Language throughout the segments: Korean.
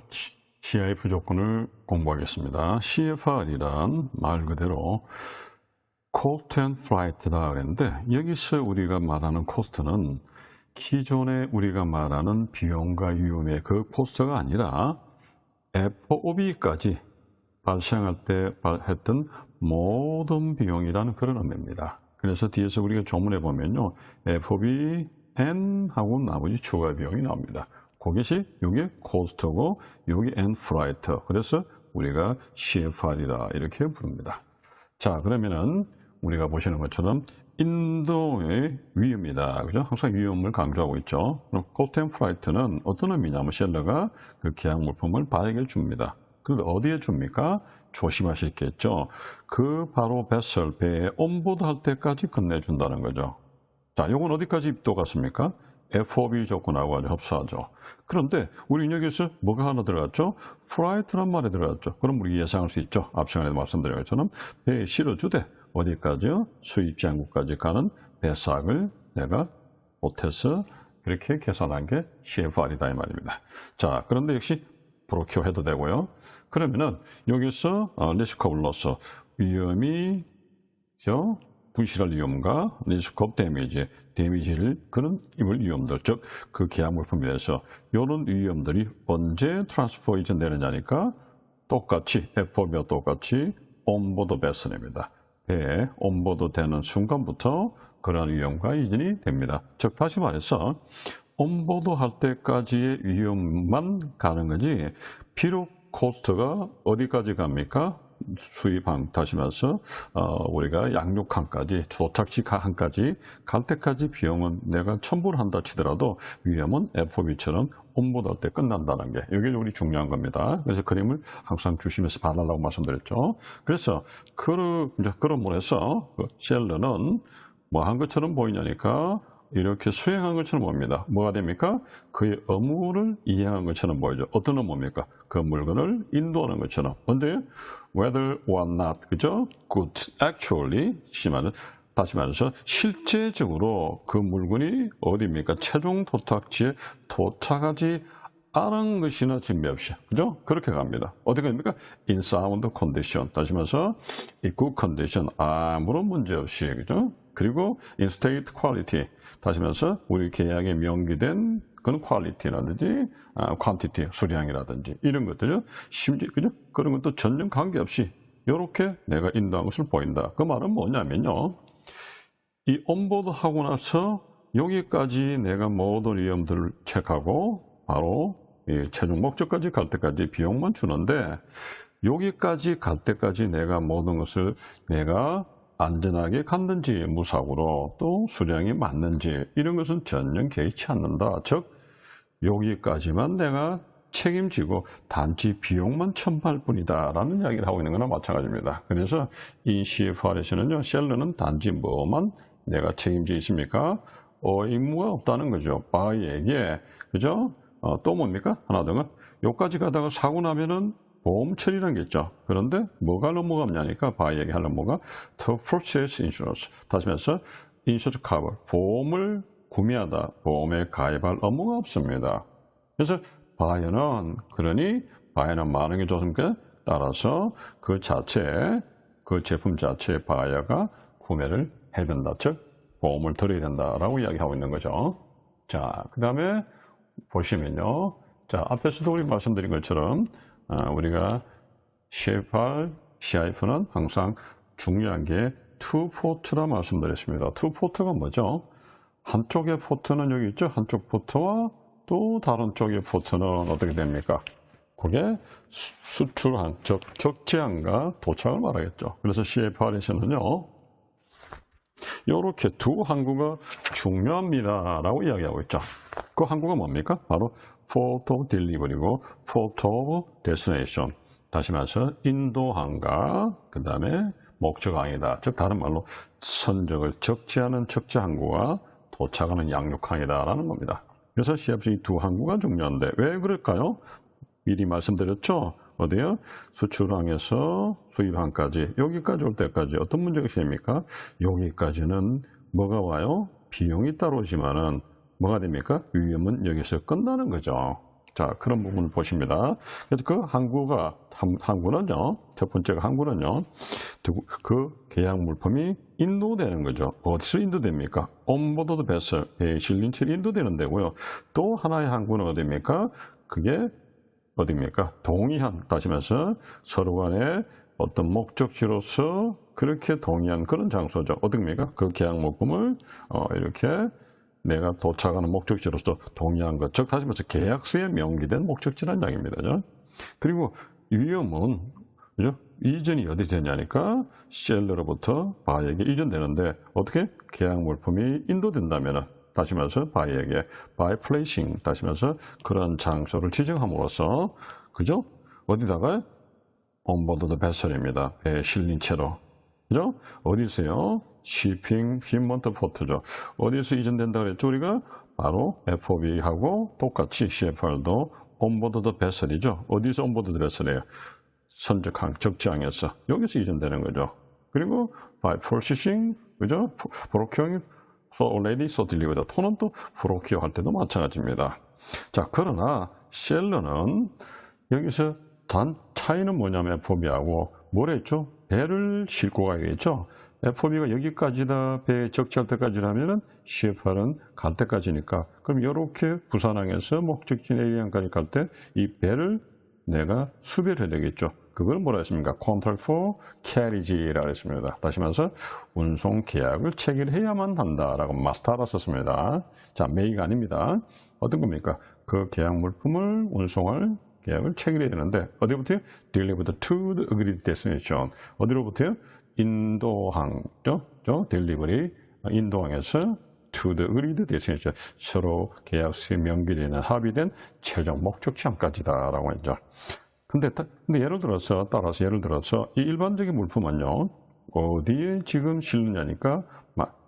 CFR CIF 조건을 공부하겠습니다. CFR이란 말 그대로 Cost and Flight다 그랬는데 여기서 우리가 말하는 코스트는 기존에 우리가 말하는 비용과 위험의 그 코스트가 아니라 FOB까지 발생할 때 했던 모든 비용이라는 그런 의미입니다. 그래서 뒤에서 우리가 조문에 보면요. FOB, N 하고 나머지 추가 비용이 나옵니다. 그것이 여기 코스트고 여기 N 플라이트. 그래서 우리가 CFR이라 이렇게 부릅니다. 자, 그러면은 우리가 보시는 것처럼 인도의 위험이다. 그죠? 항상 위험을 강조하고 있죠. 그럼 코스트 앤 플라이트는 어떤 의미냐면 셀러가 그 계약 물품을 바에게 줍니다. 그런데 어디에 줍니까? 조심하시겠죠. 그 바로 베설, 배에 온보드 할 때까지 끝내준다는 거죠. 자, 이건 어디까지 입도갔습니까? FOB 조건하고 아주 흡사하죠. 그런데 우리 여기서 뭐가 하나 들어갔죠? 플라이트란 말이 들어갔죠. 그럼 우리 예상할 수 있죠. 앞 시간에도 말씀드린 것처럼 배에 실어주되 어디까지요? 수입 장국까지 가는 배삭을 내가 보태서 그렇게 계산한 게 CFR이다 이 말입니다. 자, 그런데 역시 브로커 해도 되고요. 그러면은 여기서 리스크 오브 로스 위험이 분실할 위험과 리스크 오브 데미지를 그런 입을 위험들, 즉 그 계약 물품에 대해서 이런 위험들이 언제 트랜스포이전 되느냐니까 똑같이 FOB와 똑같이 온보드 베슬입니다. 배에 온보드 되는 순간부터 그러한 위험과 이전이 됩니다. 즉 다시 말해서 온보드 할 때까지의 위험만 가는 거지 비록 코스트가 어디까지 갑니까? 수입항 타시면서 우리가 양육항까지 도착지항까지 갈 때까지 비용은 내가 첨부를 한다 치더라도 위험은 FOB처럼 온보드 할 때 끝난다는 게 이게 우리 중요한 겁니다. 그래서 그림을 항상 주시면서 봐달라고 말씀드렸죠. 그래서 그런 면에서 셀러는 뭐 한 것처럼 보이냐니까 이렇게 수행한 것처럼 보입니다. 뭐가 됩니까? 그의 의무를 이행한 것처럼 보이죠. 어떤 의무입니까? 그 물건을 인도하는 것처럼. 근데 whether or not, 그죠? good, actually, 다시 말해서 실제적으로 그 물건이 어디입니까? 최종 도착지에 도착하지 않은 것이나 진배없이, 그죠? 그렇게 갑니다. 어떻게 됩니까? in sound condition. 다시 말해서 in good condition. 아무런 문제 없이, 그죠? 그리고 in state quality. 다시 말해서 우리 계약에 명기된 그런 퀄리티라든지 퀀티티, 수량이라든지 이런 것들요. 심지어 그죠? 그런 것도 전혀 관계없이 이렇게 내가 인도한 것을 보인다. 그 말은 뭐냐면요. 이 온보드 하고 나서 여기까지 내가 모든 위험들을 체크하고 바로 최종 목적까지 갈 때까지 비용만 주는데 여기까지 갈 때까지 내가 모든 것을 내가 안전하게 갔는지 무사고로 또 수량이 맞는지 이런 것은 전혀 개의치 않는다. 즉 여기까지만 내가 책임지고 단지 비용만 첨부할 뿐이다 라는 이야기를 하고 있는 거나 마찬가지입니다. 그래서 이 CFR에서는요. 셀러는 단지 뭐만 내가 책임져 있습니까? 의무가 없다는 거죠. 바이에게. 그죠? 또 뭡니까? 하나 더는 여기까지 가다가 사고 나면은 보험 처리라는 게 있죠. 그런데 뭐가 할 의무가 없냐니까 바이에게 할 의무가 to purchase insurance. 다시 말해서 insurance cover. 보험을 구매하다. 보험에 가입할 의무가 없습니다. 그래서 바이어는 그러니 바이어는 많은 게 좋습니까? 따라서 그 제품 자체의 바이어가 구매를 해야 된다. 즉 보험을 들어야 된다라고 이야기하고 있는 거죠. 자, 그 다음에 보시면요. 자, 앞에서도 우리 말씀드린 것처럼 우리가 CFR, CIF는 항상 중요한 게 투 포트라 말씀드렸습니다. 투 포트가 뭐죠? 한쪽의 포트는 여기 있죠. 한쪽 포트와 또 다른 쪽의 포트는 어떻게 됩니까? 그게 수출항, 즉 적재항과 도착을 말하겠죠. 그래서 CFR에서는요. 이렇게 두 항구가 중요합니다라고 이야기하고 있죠. 그 항구가 뭡니까? 바로 Port of Delivery고 Port of Destination. 다시 말해서 인도항과 그 다음에 목적항이다. 즉 다른 말로 선적을 적재하는 적재항구와 도착하는 양육항이다라는 겁니다. 그래서 CFC 두 항구가 중요한데 왜 그럴까요? 미리 말씀드렸죠. 어디요? 수출항에서 수입항까지 여기까지 올 때까지 어떤 문제가 생깁니까? 여기까지는 뭐가 와요? 비용이 따라오지만은 뭐가 됩니까? 위험은 여기서 끝나는 거죠. 자, 자, 그런 부분을 보십니다. 그래서 그 항구는요, 첫 번째가 항구는요, 그 계약 물품이 인도되는 거죠. 어디서 인도됩니까? 온보드 베슬, 배에 실린 채로 인도되는 데고요. 또 하나의 항구는 어디입니까? 그게 어디입니까? 동의한, 따지면서 서로 간에 어떤 목적지로서 그렇게 동의한 그런 장소죠. 어디입니까? 그 계약 물품을 이렇게 내가 도착하는 목적지로서 동의한 것, 즉 다시 말해서 계약서에 명기된 목적지라는 이야기입니다. 그죠? 그리고 위험은 그죠? 이전이 어디 되냐니까 셀러로부터 바이에게 이전되는데 어떻게 계약 물품이 인도된다면 다시 말해서 바이에게 바이 플레이싱 다시 말해서 그런 장소를 지정함으로써 그죠? 어디다가 온보드 베슬입니다. 배에 실린 채로 그죠? 어디서요? shipping shipment port죠. 어디서 이전된다 그랬죠? 우리가 바로 FOB하고 똑같이 CFR도 온보드 베슬이죠. 어디서 온보드 베슬이에요? 선적항, 적지항에서 여기서 이전되는 거죠. 그리고 by processing, 그죠? procuring for already so delivered. 토는 또 procure 할 때도 마찬가지입니다. 자, 그러나 셀러는 여기서 단 차이는 뭐냐면 FOB하고 뭘 했죠? 배를 싣고 가야겠죠. FOB가 여기까지다 배 적재할 때까지라면은 CFR은 갈 때까지니까 그럼 이렇게 부산항에서 목적지 A항까지 갈 때 이 배를 내가 수배를 해야 되겠죠. 그걸 뭐라 했습니까? Contract for Carriage라고 했습니다. 다시 말해서 운송 계약을 체결해야만 한다라고 마스터라 썼습니다. 자, 메이가 아닙니다. 어떤 겁니까? 그 계약 물품을 운송할 계약을 체결해야 되는데 어디부터요? Delivered to the agreed destination. 어디로부터요? 인도항죠? 딜리버리 인도항에서 to the agreed destination. 서로 계약서에 명기되는 합의된 최종 목적지항까지다라고 했죠. 근데 예를 들어서 이 일반적인 물품은요 어디에 지금 실느냐니까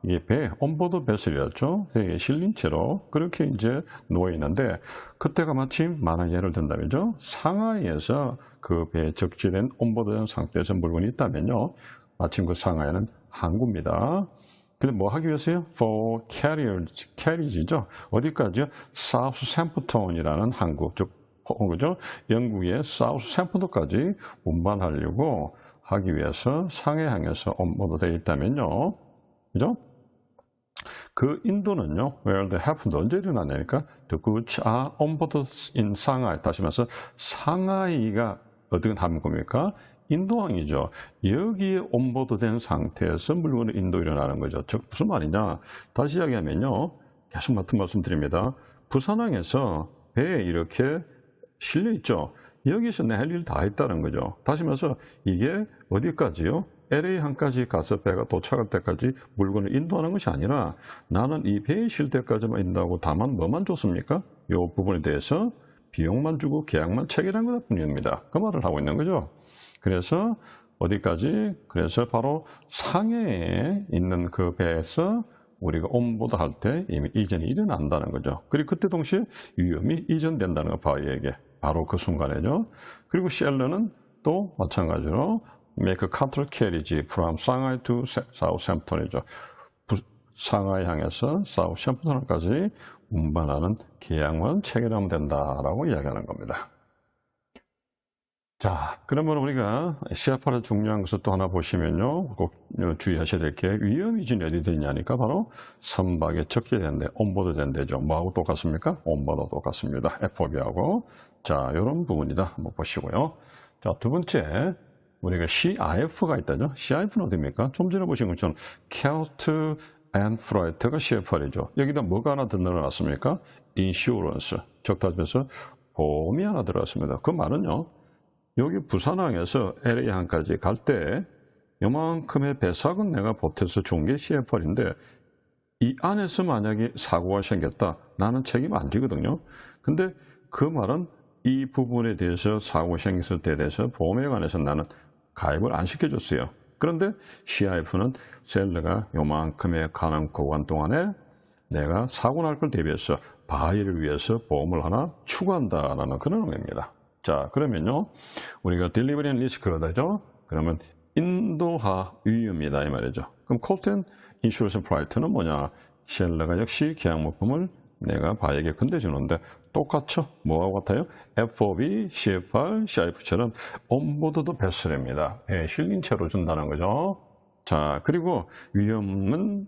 이게 배 온보드 베슬이었죠. 배에 실린 채로 그렇게 이제 누워 있는데 그때가 마침 만약 예를 든다면요 상하이에서 그 배에 적재된 온보드된 상태에서 물건이 있다면요 마침 그 상하이는 항구입니다. 근데 뭐 하기 위해서요? For carriage죠. 어디까지요? 사우스샘프턴이라는 항구, 즉 그죠? 영국의 사우스샘프턴까지 운반하려고 하기 위해서 상해항에서 온보드 되어 있다면요. 그죠? 그 인도는요, where the happened 언제 일어나냐니까, the goods are on board in Shanghai. 다시 말해서, 상하이가 어떤 항구입니까? 인도항이죠. 여기에 온보드 된 상태에서 물건을 인도 일어나는 거죠. 즉, 무슨 말이냐? 다시 이야기하면요, 계속 같은 말씀 드립니다. 부산항에서 배에 이렇게 실려 있죠. 여기서 내 할 일 다 했다는 거죠. 다시 말해서, 이게 어디까지요? LA항까지 가서 배가 도착할 때까지 물건을 인도하는 것이 아니라 나는 이 배에 실 때까지만 인도하고 다만 뭐만 줬습니까? 이 부분에 대해서 비용만 주고 계약만 체결한 것 뿐입니다. 그 말을 하고 있는 거죠. 그래서 어디까지? 그래서 바로 상해에 있는 그 배에서 우리가 온보드 할 때 이미 이전이 일어난다는 거죠. 그리고 그때 동시에 위험이 이전된다는 거 바이에게. 바로 그 순간에죠. 그리고 셀러는 또 마찬가지로 make a counter carriage from Shanghai to Southampton이죠. 상하이 향해서 사우샘프턴까지 운반하는 계약만 체결하면 된다라고 이야기하는 겁니다. 자, 그러면 우리가 CFR의 중요한 것을 또 하나 보시면요. 꼭 주의하셔야 될 게 위험 이전이 어디 되냐니까 바로 선박에 적재된 데, 온보드 된 데죠. 뭐하고 똑같습니까? 온보드 똑같습니다. FOB하고. 자, 이런 부분이다. 한번 보시고요. 자, 두 번째. 우리가 CIF가 있다죠. CIF는 어디입니까? 좀 전에 보신 것처럼 Cost and Freight가 CFR이죠. 여기다 뭐가 하나 더 늘어났습니까? Insurance. 즉 따지면서 보험이 하나 들어갔습니다. 그 말은요. 여기 부산항에서 LA항까지 갈 때 요만큼의 배삭은 내가 보태서 준 게 CFR인데 이 안에서 만약에 사고가 생겼다. 나는 책임 안 지거든요. 근데 그 말은 이 부분에 대해서 사고 생겼을 때에 대해서 보험에 관해서 나는 가입을 안 시켜줬어요. 그런데 CIF는 셀러가 요만큼의 가능 구간 동안에 내가 사고 날 걸 대비해서 바이를 위해서 보험을 하나 추구한다라는 그런 의미입니다. 자, 그러면요. 우리가 딜리버리 앤 리스크가 되죠. 그러면 인도하 위험이다 이 말이죠. 그럼 코스트 앤 인슈런스 프라이트는 뭐냐? 셀러가 역시 계약 물품을 내가 바에게 건네주는데 똑같죠? 뭐하고 같아요? FOB, CFR, CIF처럼 온보드도 배설입니다. 배 실린 채로 준다는 거죠. 자, 그리고 위험은,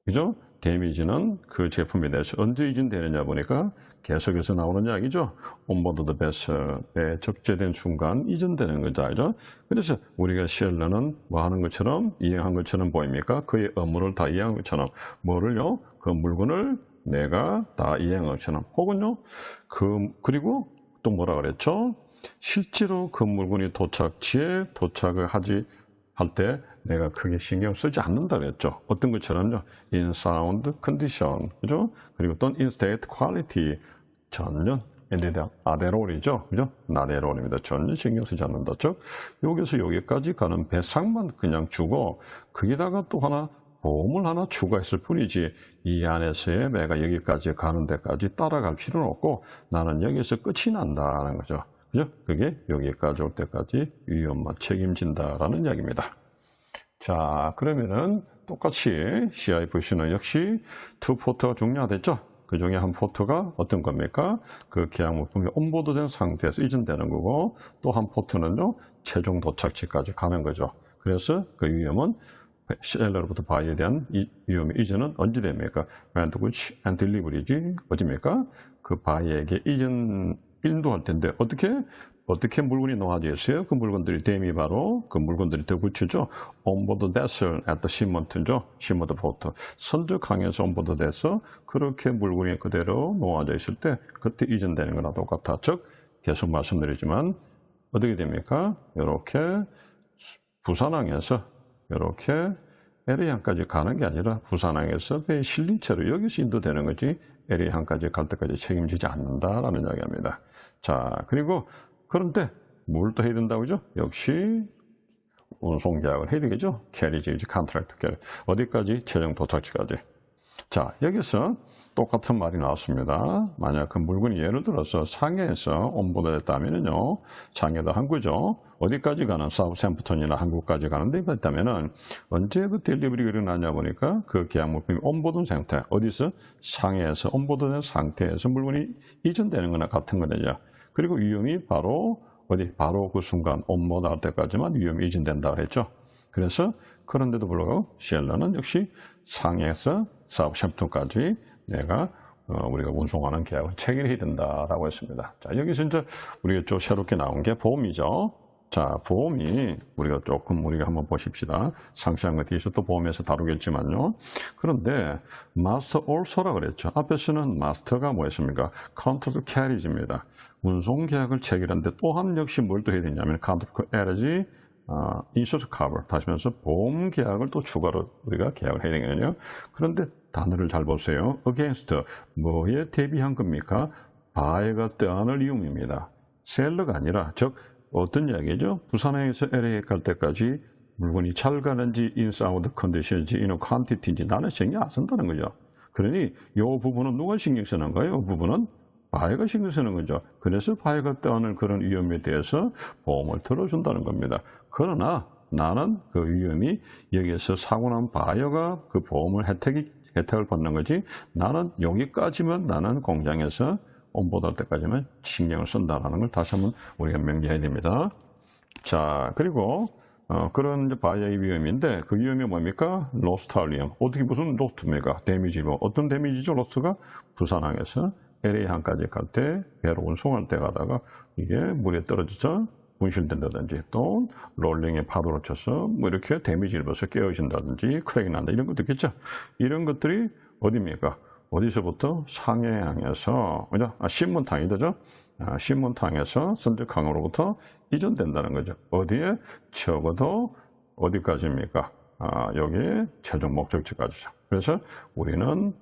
그죠? 데미지는 그 제품에 대해서 언제 이전되느냐 보니까 계속해서 나오는 이야기죠. 온보드 배설에 적재된 순간 이전되는 거죠. 그죠? 그래서 우리가 쉘러는 뭐 하는 것처럼, 이행한 것처럼 보입니까? 그의 업무를 다 이행한 것처럼. 뭐를요? 그 물건을 내가 다 이행한 것처럼. 혹은요, 그리고 또 뭐라 그랬죠? 실제로 그 물건이 도착지에 도착을 할 때 내가 크게 신경 쓰지 않는다 그랬죠. 어떤 것처럼요. in sound condition, 그죠? 그리고 또 in state quality, 전혀 아데롤이죠. 그죠? 나데롤입니다. 전혀 신경 쓰지 않는다. 즉, 여기서 여기까지 가는 배상만 그냥 주고, 거기다가 또 하나, 보험을 하나 추가했을 뿐이지, 이 안에서의 내가 여기까지 가는 데까지 따라갈 필요는 없고, 나는 여기서 끝이 난다는 거죠. 그죠? 그게 여기까지 올 때까지 위험만 책임진다라는 이야기입니다. 자, 그러면은 똑같이 CIFC는 역시 투 포트가 중요하겠죠? 그 중에 한 포트가 어떤 겁니까? 그 계약물품이 온보드된 상태에서 이전되는 거고, 또 한 포트는요, 최종 도착지까지 가는 거죠. 그래서 그 위험은 셀러로부터 바이에 대한 위험의 이전은 언제 됩니까? When to which and delivery지 어디입니까? 그 바이에게 인도할 텐데 어떻게 물건이 놓아져 있어요? 그 물건들이 댐이 바로 그 물건들이 더 붙이죠. 온보드 vessel at the shipment죠. shipment port. 선적항에서 온보드 돼서 그렇게 물건이 그대로 놓아져 있을 때 그때 이전되는 거나 똑같아. 즉 계속 말씀드리지만 어떻게 됩니까? 이렇게 부산항에서 이렇게 LA항까지 가는 게 아니라 부산항에서 배에 실린 채로 여기서 인도되는 거지 LA항까지 갈 때까지 책임지지 않는다라는 이야기입니다. 자, 그리고 그런데 뭘 또 해야 된다고 그죠? 역시 운송계약을 해야 되겠죠? 캐리지, 컨트랙트 캐리. 어디까지? 최종 도착지까지. 자, 여기서 똑같은 말이 나왔습니다. 만약 그 물건이 예를 들어서 상해에서 온보드됐다면요, 상해도 항구죠. 어디까지 가는 사우샘프턴이나 한국까지 가는 데 있다면은 언제 그 딜리버리가 일어나냐 보니까 그 계약 물품이 온보드 상태, 어디서 상해에서 온보드된 상태에서 물건이 이전되는 거나 같은 거죠. 그리고 위험이 바로 바로 그 순간 온보드 할 때까지만 위험이 이전된다고 했죠. 그래서 그런데도 불구하고 쉘러는 역시 상해에서 사우샘프턴까지 내가 우리가 운송하는 계약을 체결해야 된다라고 했습니다. 자, 여기서 이제 우리가 좀 새롭게 나온 게 보험이죠. 자, 보험이 우리가 한번 보십시다. 상세한 거 뒤에서 또 보험에서 다루겠지만요. 그런데 마스터 올소라 그랬죠. 앞에서는 마스터가 뭐였습니까? 컨트롤 캐리지입니다. 운송 계약을 체결하는데 또한 역시 뭘 또 해야 되냐면 컨트롤 캐리지 인슈런스 커버 다시 말해서 보험 계약을 또 추가로 우리가 계약을 해야 되거든요. 그런데 단어를 잘 보세요. against 뭐에 대비한 겁니까? 바이가 떠안을 이용입니다. 셀러가 아니라 즉 어떤 이야기죠? 부산에서 LA 갈 때까지 물건이 잘 가는지 인사우드 컨디션인지 이노 퀀티티인지 나는 신경 안 쓴다는 거죠. 그러니 이 부분은 누가 신경 쓰는 거예요? 이 부분은 바이가 신경 쓰는 거죠. 그래서 바이가 떠안을 그런 위험에 대해서 보험을 들어준다는 겁니다. 그러나 나는 그 위험이 여기에서 사고 난 바이어가 그 보험을 혜택을 받는 거지 나는 여기까지만 나는 공장에서 온보드할 때까지만 신경을 쓴다는 걸 다시 한번 우리가 명기해야 됩니다. 자, 그리고 그런 바이어의 위험인데 그 위험이 뭡니까? 로스트할 위험. 어떻게 무슨 로스트입니까? 데미지 뭐 어떤 데미지죠? 로스트가 부산항에서 LA항까지 갈 때 배로 운송할 때 가다가 이게 물에 떨어져서 분실된다든지 또 롤링에 파도를 쳐서 뭐 이렇게 데미지를 입어서 깨어진다든지 크랙이 난다 이런 것도 있겠죠. 이런 것들이 어디입니까? 어디서부터 상해항에서 신문탕이죠. 신문탕에서 선적항으로부터 이전된다는 거죠. 어디에? 적어도 어디까지입니까? 여기 최종 목적지까지죠. 그래서 우리는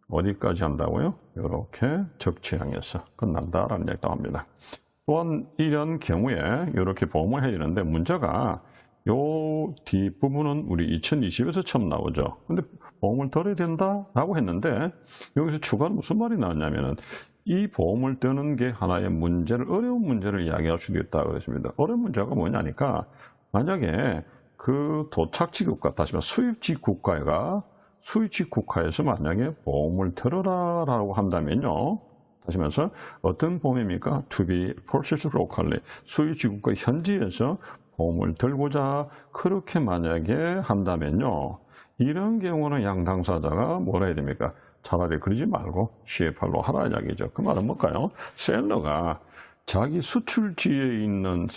어디까지 한다고요? 이렇게 적지항에서 끝난다라는 얘기도 합니다. 또한 이런 경우에 이렇게 보험을 해야 되는데 문제가 요 뒷부분은 우리 2020에서 처음 나오죠. 근데 보험을 덜어야 된다라고 했는데 여기서 추가로 무슨 말이 나왔냐면은 이 보험을 뜨는 게 하나의 문제를 어려운 문제를 이야기할 수도 있다고 그랬습니다. 어려운 문제가 뭐냐니까 만약에 그 도착지 국가 다시 말해 수입지 국가가 스위치 국가에서 만약에 보험을 들어라라고 한다면요. 다시 말해서 어떤 보험입니까? To be purchased locally. 스위치 국가 현지에서 보험을 들고자 그렇게 만약에 한다면요. 이런 경우는 양 당사자가 뭐라 해야 됩니까? 차라리 그러지 말고 CFR로 하라 이야기죠. 그 말은 뭘까요? 셀러가 수출지에 있는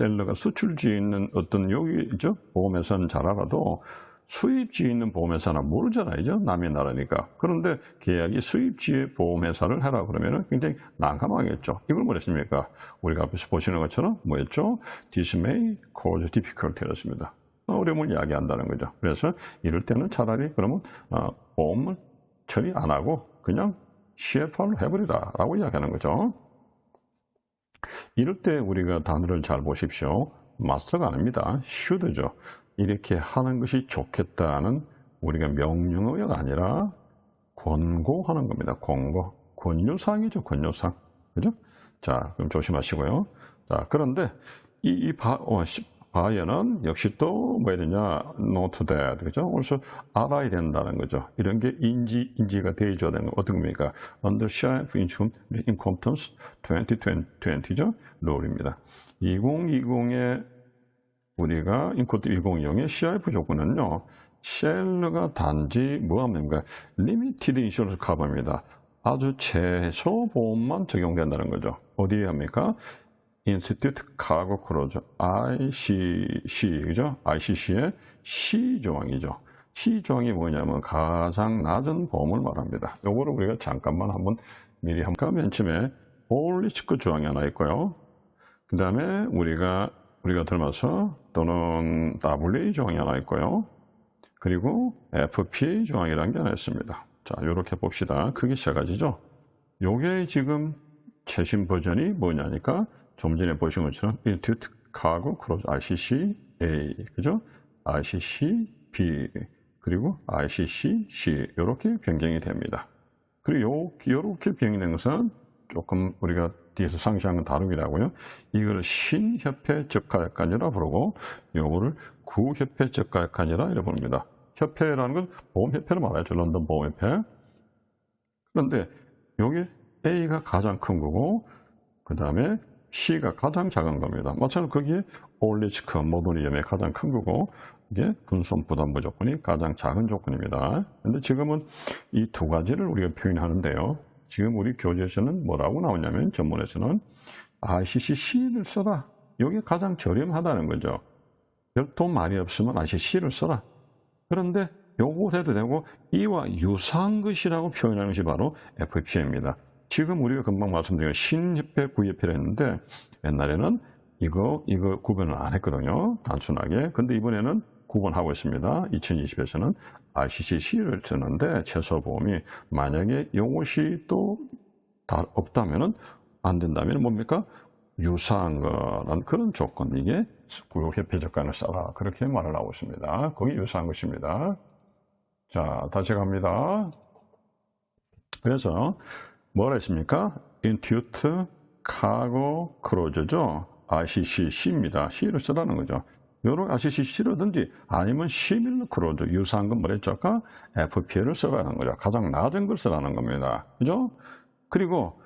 어떤 여기죠? 보험회사는 잘 알아도 수입지에 있는 보험회사는 모르잖아요. 남의 나라니까. 그런데 계약이 수입지의 보험회사를 해라 그러면 굉장히 난감하겠죠. 이걸 뭐랬습니까? 우리가 앞에서 보시는 것처럼 뭐였죠? This may cause difficulty였습니다. 어려움을 이야기한다는 거죠. 그래서 이럴 때는 차라리 그러면 보험을 처리 안 하고 그냥 CFR로 해버리라 라고 이야기하는 거죠. 이럴 때 우리가 단어를 잘 보십시오. must가 아닙니다. should죠. 이렇게 하는 것이 좋겠다는 우리가 명령어가 아니라 권고하는 겁니다. 권유사항이죠. 권유사항. 그죠? 자, 그럼 조심하시고요. 자, 그런데 바이어는 역시 또 뭐 해야 되냐? note that. 그죠? 그래서 알아야 된다는 거죠. 이런 게 인지가 되어줘야 되는 거. 어떤 겁니까? Under CIF Incompetence 2020죠? 룰입니다. 2020의 우리가 인코드 2020의 CIF 조건은요. 셀러가 단지 뭐합니까? 리미티드 인슈런스 커버입니다. 아주 최소 보험만 적용된다는 거죠. 어디에 합니까? Institute Cargo Cruise, ICC, 그죠? ICC의 C 조항이죠. C 조항이 뭐냐면 가장 낮은 보험을 말합니다. 요거를 우리가 잠깐만 한번 미리 맨 처음에 All Risk 조항이 하나 있고요. 그 다음에 우리가 들면서 또는 WA 조항이 하나 있고요. 그리고 FPA 조항이라는 게 하나 있습니다. 자, 요렇게 봅시다. 크게 세 가지죠. 요게 지금 최신 버전이 뭐냐니까 좀 전에 보신 것처럼 Institute Cargo Cruise ICC-A, 그죠? ICC-B, 그리고 ICC-C 이렇게 변경이 됩니다. 그리고 요렇게 변경된 것은 조금 우리가 뒤에서 상시한 건 다름이라고요. 이걸 신협회 적하약관이라 부르고 요거를 구협회 적하약관이라 이래 부릅니다. 협회라는 건 보험협회를 말하죠. 런던 보험협회. 그런데 여기 A가 가장 큰 거고 그 다음에 C가 가장 작은 겁니다. 마찬가지로 거기에 올리치크 모든 위험이 가장 큰 거고 이게 분손부담부 조건이 가장 작은 조건입니다. 그런데 지금은 이 두 가지를 우리가 표현하는데요. 지금 우리 교재에서는 뭐라고 나오냐면 전문에서는 ICC-C를 써라. 이게 가장 저렴하다는 거죠. 돈 많이 없으면 ICC-C를 써라. 그런데 요거 해도 되고 이와 유사한 것이라고 표현하는 것이 바로 FPA입니다. 지금 우리가 금방 말씀드린 신협회, 구협회를 했는데 옛날에는 이거 구분을 안 했거든요. 단순하게. 근데 이번에는 구분하고 있습니다. 2020에서는 ICC-C를 쓰는데 최소보험이 만약에 이것이 또 없다면은 안 된다면 뭡니까? 유사한 거란 그런 조건 이게 구협회 적간을 써라 그렇게 말을 하고 있습니다. 거기 유사한 것입니다. 자, 다시 갑니다. 그래서 뭐라 했습니까? Institute Cargo Cruise죠. ICC-C입니다. C를 쓰라는 거죠. 요런 ICC-C라든지 아니면 시밀러 크루즈 유사한 건 뭐랬죠? 아까 FPA를 쓰라는 거죠. 가장 낮은 걸 쓰라는 겁니다. 그죠? 그리고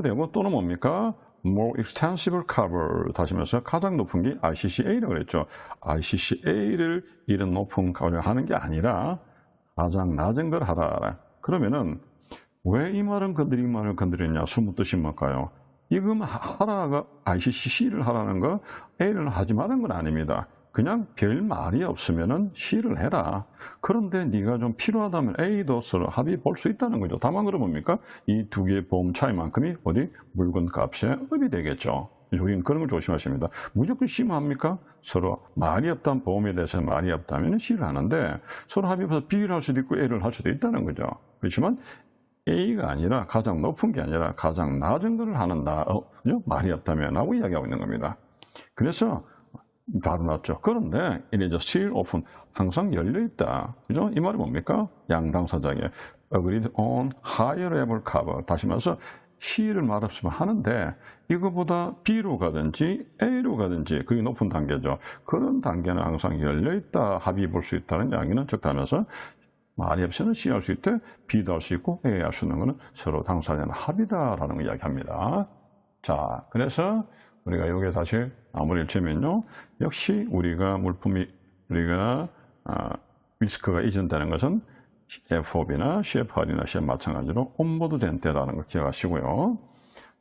되고 또는 뭡니까? More extensive cover 다시면서 가장 높은 게 ICC-A라고 그랬죠. ICC-A를 이런 높은 커버를 하는 게 아니라 가장 낮은 걸 하라. 그러면은 왜 이 말을 건드렸냐? 숨은 뜻이 뭘까요? 이거 하라가 ICC-C를 하라는 거 A를 하지 말은 건 아닙니다. 그냥 별 말이 없으면은 C를 해라. 그런데 네가 좀 필요하다면 A도 서로 합의 볼 수 있다는 거죠. 다만 그러 뭡니까? 이 두 개의 보험 차이만큼이 어디 물건 값에 업이 되겠죠. 우리는 그런 걸 조심하십니다. 무조건 C만 합니까? 서로 말이 없다면 보험에 대해서 말이 없다면 C를 하는데 서로 합의해서 B를 할 수도 있고 A를 할 수도 있다는 거죠. 그렇지만 A가 아니라 가장 높은 게 아니라 가장 낮은 것을 하는다. 말이 없다면 하고 이야기하고 있는 겁니다. 그래서 바로 났죠. 그런데 it is still open. 항상 열려있다. 그죠? 이 말이 뭡니까? 양 당사자에게 agreed on higher level cover. 다시 말해서 C를 말없으면 하는데 이거보다 B로 가든지 A로 가든지 그게 높은 단계죠. 그런 단계는 항상 열려있다. 합의 볼 수 있다는 이야기는 즉 하면서 말이 없이는 C 할 수 있대, B도 할 수 있고 A 할 수 있는 거는 서로 당사자는 합이다라는 걸 이야기합니다. 자, 그래서 우리가 여기에 다시 마무리를 지면요, 역시 우리가 리스크가 이전되는 것은 FOB나 CFR이나 CF 마찬가지로 온보드 된 때라는 걸 기억하시고요.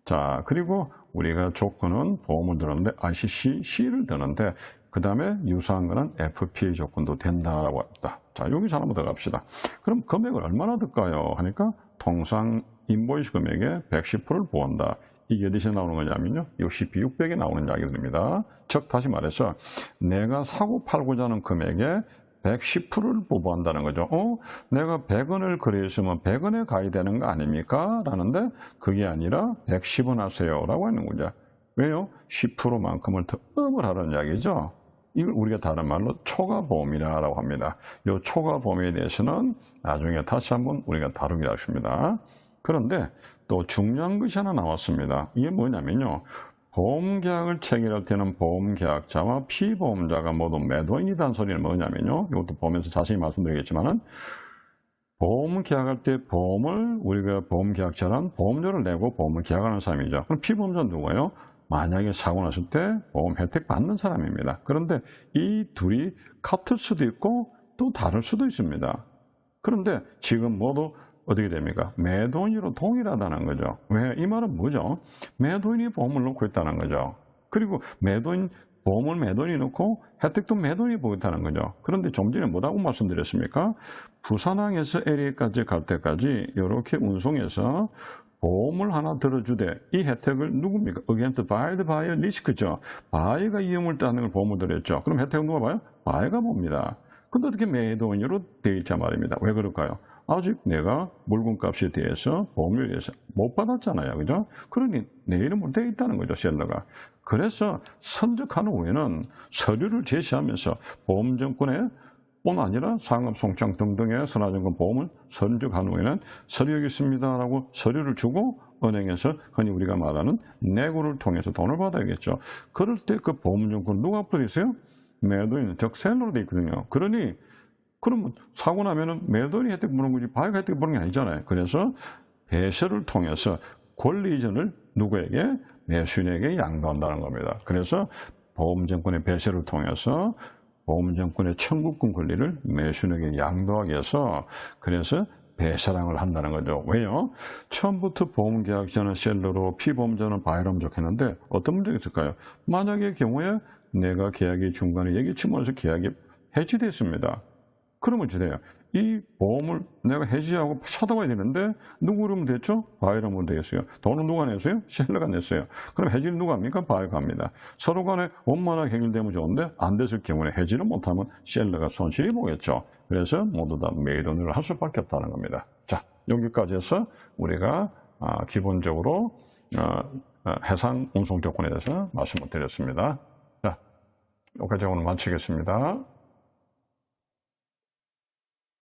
자, 그리고 우리가 조건은 보험을 드는데 ICC, C를 드는데 그 다음에 유사한 거는 FPA 조건도 된다라고 합니다. 자, 여기서 한번 더 갑시다. 그럼 금액을 얼마나 들까요? 하니까 통상 인보이스 금액의 110%를 보험한다. 이게 어디서 나오는 거냐면요, 60B 600에 나오는 이야기들입니다. 즉 다시 말해서 내가 사고 팔고자 하는 금액의 110%를 보부한다는 거죠. 내가 100원을 거래했으면 100원에 가야 되는 거 아닙니까? 라는데 그게 아니라 110원 하세요 라고 하는 거죠. 왜요? 10%만큼을 더 업을 하라는 이야기죠. 이걸 우리가 다른 말로 초과보험이라고 합니다. 이 초과보험에 대해서는 나중에 다시 한번 우리가 다루기로 하겠습니다. 그런데 또 중요한 것이 하나 나왔습니다. 이게 뭐냐면요, 보험계약을 체결할 때는 보험계약자와 피보험자가 모두 매도인이라는 소리는 뭐냐면요, 이것도 보면서 자세히 말씀드리겠지만은, 보험계약할 때 우리가 보험계약자란 보험료를 내고 보험을 계약하는 사람이죠. 그럼 피보험자는 누구예요? 만약에 사고 났을 때 보험 혜택 받는 사람입니다. 그런데 이 둘이 같을 수도 있고 또 다를 수도 있습니다. 그런데 지금 모두 어떻게 됩니까? 매도인으로 동일하다는 거죠. 왜? 이 말은 뭐죠? 매도인이 보험을 넣고 있다는 거죠. 그리고 보험을 매도인이 넣고 혜택도 매도인이 보고 있다는 거죠. 그런데 좀 전에 뭐라고 말씀드렸습니까? 부산항에서 LA까지 갈 때까지 이렇게 운송해서 보험을 하나 들어주되 이 혜택을 누굽니까? against buyer risk죠. 바이가 위험을 따는 걸 보험을 들였죠. 그럼 혜택은 누가 봐요? 바이가 봅니다. 근데 어떻게 매도인으로 되어 있자 말입니다. 왜 그럴까요? 아직 내가 물건값에 대해서 보험료에 대해서 못 받았잖아요. 그죠? 그러니 내 이름으로 되어 있다는 거죠, 셀러가. 그래서 선적한 후에는 서류를 제시하면서 보험증권에 뿐 아니라 상업 송장 등등의 선화증권 보험을 선적한 후에는 서류 여기 있습니다라고 서류를 주고 은행에서 흔히 우리가 말하는 내고를 통해서 돈을 받아야겠죠. 그럴 때 그 보험증권 누가 앞으로 있어요? 매도인, 즉 셀러로 되어 있거든요. 그러면 사고 나면은 매도인이 혜택 보는 거지 바이가 혜택 보는 게 아니잖아요. 그래서 배설을 통해서 권리 이전을 누구에게? 매수인에게 양도한다는 겁니다. 그래서 보험증권의 배설을 통해서 보험증권의 청구권 권리를 매수인에게 양도하기 위해서 그래서 배설항을 한다는 거죠. 왜요? 처음부터 보험계약자는 셀러로 피보험자는 바이로 하면 좋겠는데 어떤 문제가 있을까요? 만약의 경우에 내가 계약이 중간에 얘기 침몰해서 계약이 해지됐습니다. 그러면 주세요. 이 보험을 내가 해지하고 찾아와야 되는데 누구 이러면 됐죠? 바이로 하면 되겠어요. 돈은 누가 냈어요? 셀러가 냈어요. 그럼 해지는 누가 합니까? 바이가 합니다. 서로 간에 원만하게 해결되면 좋은데 안 됐을 경우에 해지를 못하면 셀러가 손실이 보겠죠. 그래서 모두 다 매도를 할 수밖에 없다는 겁니다. 자, 여기까지 해서 우리가 기본적으로 해상 운송 조건에 대해서 말씀을 드렸습니다. 자, 여기까지 오늘 마치겠습니다.